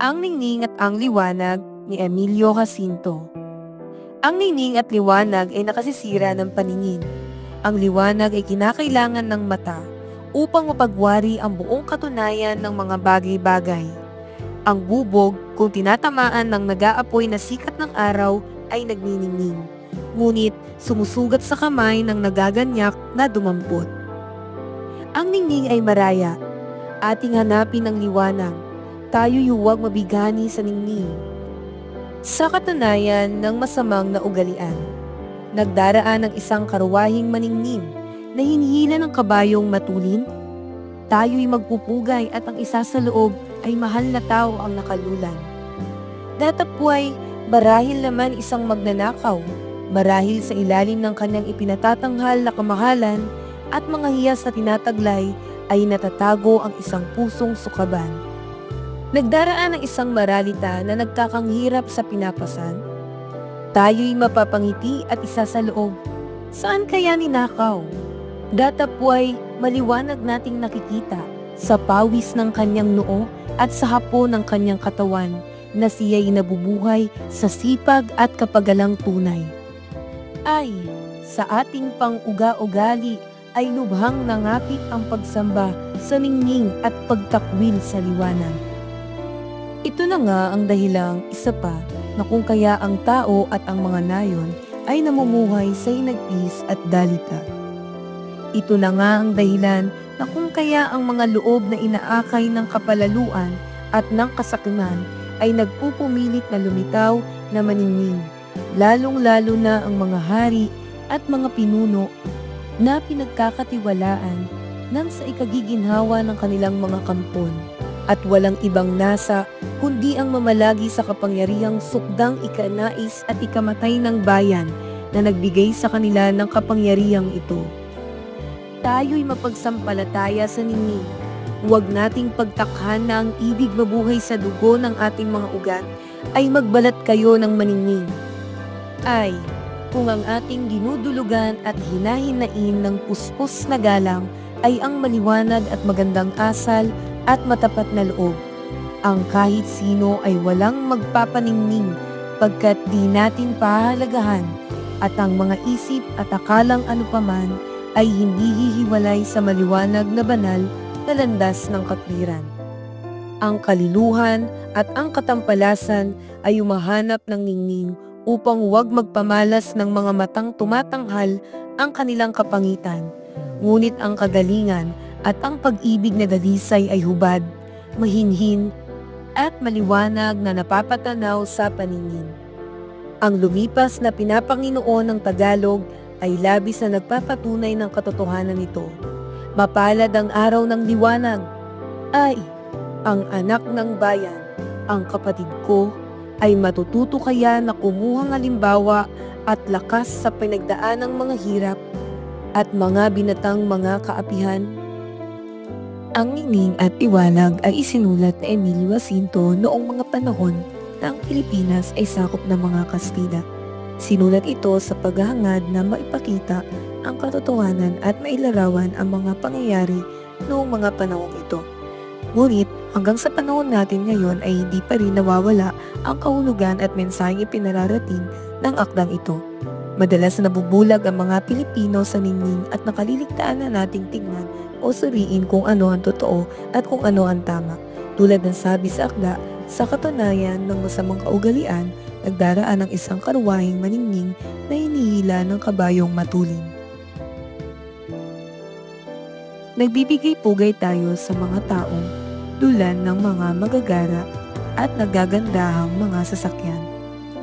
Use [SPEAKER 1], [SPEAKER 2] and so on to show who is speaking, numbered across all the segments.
[SPEAKER 1] Ang Ningning at ang Liwanag ni Emilio Jacinto. Ang ningning at liwanag ay nakasisira ng paningin. Ang liwanag ay kinakailangan ng mata upang mapagwari ang buong katunayan ng mga bagay-bagay. Ang bubog, kung tinatamaan ng nag-aapoy na sikat ng araw, ay nagniningning. Ngunit sumusugat sa kamay ng nagaganyak na dumampot. Ang ningning ay maraya. Ating hanapin ang liwanag. Tayo'y huwag mabigani sa ningning. Sa katunayan ng masamang naugalian, nagdaraan ng isang karwahing maningning na hinihila ng kabayong matulin. Tayo'y magpupugay at ang isa sa loob ay mahal na tao ang nakalulan. Datapway, marahil naman isang magnanakaw, marahil sa ilalim ng kanyang ipinatatanghal na kamahalan at mga hiyas na tinataglay ay natatago ang isang pusong sukaban. Nagdaraan ng isang maralita na nagkakanghirap sa pinapasan. Tayo'y mapapangiti at isa sa loob. Saan kaya ninakaw? Datapway, maliwanag nating nakikita sa pawis ng kanyang noo at sa hapon ng kanyang katawan na siya'y nabubuhay sa sipag at kapagalang tunay. Ay, sa ating pang-uga-ugali ay lubhang nangapit ang pagsamba sa ningning at pagtakwil sa liwanag. Ito na nga ang dahilang isa pa na kung kaya ang tao at ang mga nayon ay namumuhay sa hinagpis at dalita. Ito na nga ang dahilan na kung kaya ang mga loob na inaakay ng kapalaluan at ng kasakiman ay nagpupumilit na lumitaw na maningning, lalong-lalo na ang mga hari at mga pinuno na pinagkakatiwalaan ng sa ikagiginhawa ng kanilang mga kampon. At walang ibang nasa kundi ang mamalagi sa kapangyarihang sukdang ikanais at ikamatay ng bayan na nagbigay sa kanila ng kapangyarihang ito. Tayo'y mapagsampalataya sa ningning. Huwag nating pagtakhan na ang ibig mabuhay sa dugo ng ating mga ugat ay magbalat kayo ng maningning. Ay, kung ang ating dinudulugan at hinahinain ng puspos na galang ay ang maliwanag at magandang asal at matapat na loob, ang kahit sino ay walang magpapaningning pagkat di natin pahalagahan at ang mga isip at akalang anupaman ay hindi hihiwalay sa maliwanag na banal na landas ng katwiran. Ang kaliluhan at ang katampalasan ay umahanap ng ningning upang huwag magpamalas ng mga matang tumatanghal ang kanilang kapangitan, ngunit ang kagalingan at ang pag-ibig na dalisay ay hubad, mahinhin, at maliwanag na napapatanaw sa paningin. Ang lumipas na pinapanginoon ng Tagalog ay labis na nagpapatunay ng katotohanan nito. Mapalad ang araw ng liwanag. Ay, ang anak ng bayan, ang kapatid ko, ay matututo kaya na kumuhang halimbawa at lakas sa pinagdaan ng mga hirap at mga binatang mga kaapihan. Ang Ningning at Liwanag ay isinulat ni Emilio Jacinto noong mga panahon na ang Pilipinas ay sakop ng mga Kastila. Sinulat ito sa paghahangad na maipakita ang katotohanan at mailarawan ang mga pangyayari noong mga panahong ito. Ngunit hanggang sa panahon natin ngayon ay hindi pa rin nawawala ang kahulugan at mensaheng ipinararating ng akdang ito. Madalas na nabubulag ang mga Pilipino sa ningning at nakaliligtaan na nating tignan o suriin kung ano ang totoo at kung ano ang tama. Tulad ng sabi sa akda, sa katunayan ng masamang kaugalian, nagdaraan ng isang karwahing maningning na hinihila ng kabayong matulin. Nagbibigay pugay tayo sa mga taong dulan ng mga magagara at nagagandahang mga sasakyan.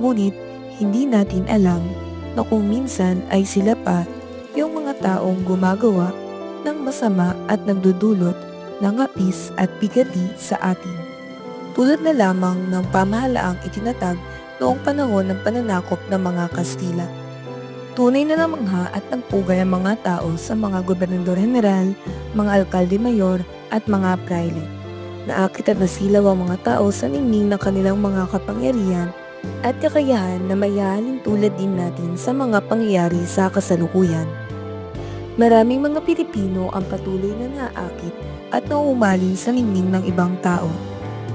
[SPEAKER 1] Ngunit hindi natin alam na kung minsan ay sila pa yung mga taong gumagawa ng masama at nagdudulot ng apis at bigati sa atin. Tulad na lamang ng pamahalaang itinatag noong panahon ng pananakop ng mga Kastila. Tunay na namangha at nagpugay ang mga tao sa mga gobernador general, mga alkalde mayor at mga praile. Naakit at nasilaw ang mga tao sa ningning ng kanilang mga kapangyarihan at kakayahan na maihalin tulad din natin sa mga pangyayari sa kasalukuyan. Maraming mga Pilipino ang patuloy na naakit at nauumaling sa ningning ng ibang tao.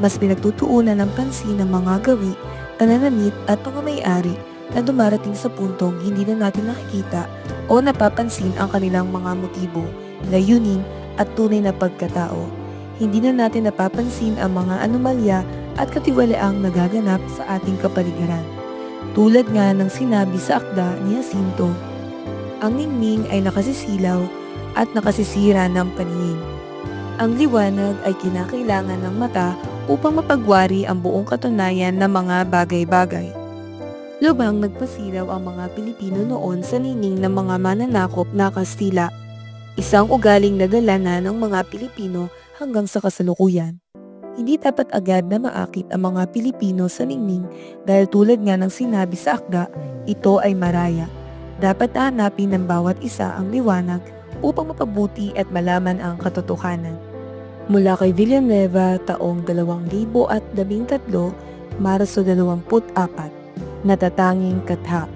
[SPEAKER 1] Mas pinagtutuunan ng pansin ng mga gawi, pananamit at pagmamayari na dumarating sa puntong hindi na natin nakikita o napapansin ang kanilang mga motibo, layunin at tunay na pagkatao. Hindi na natin napapansin ang mga anomalya at katiwalaang nagaganap sa ating kapaligiran. Tulad nga ng sinabi sa akda ni Jacinto, ang ningning ay nakasisilaw at nakasisira ng paningin. Ang liwanag ay kinakailangan ng mata upang mapagwari ang buong katunayan ng mga bagay-bagay. Lubhang nagpasilaw ang mga Pilipino noon sa ningning ng mga mananakop na Kastila, isang ugaling nadala na ng mga Pilipino hanggang sa kasalukuyan. Hindi dapat agad na maakit ang mga Pilipino sa ningning dahil tulad nga ng sinabi sa akda, ito ay maraya. Dapat hanapin ng bawat isa ang liwanag upang mapabuti at malaman ang katotohanan. Mula kay Villanueva taong 2013, Marso 24, Natatanging Katha.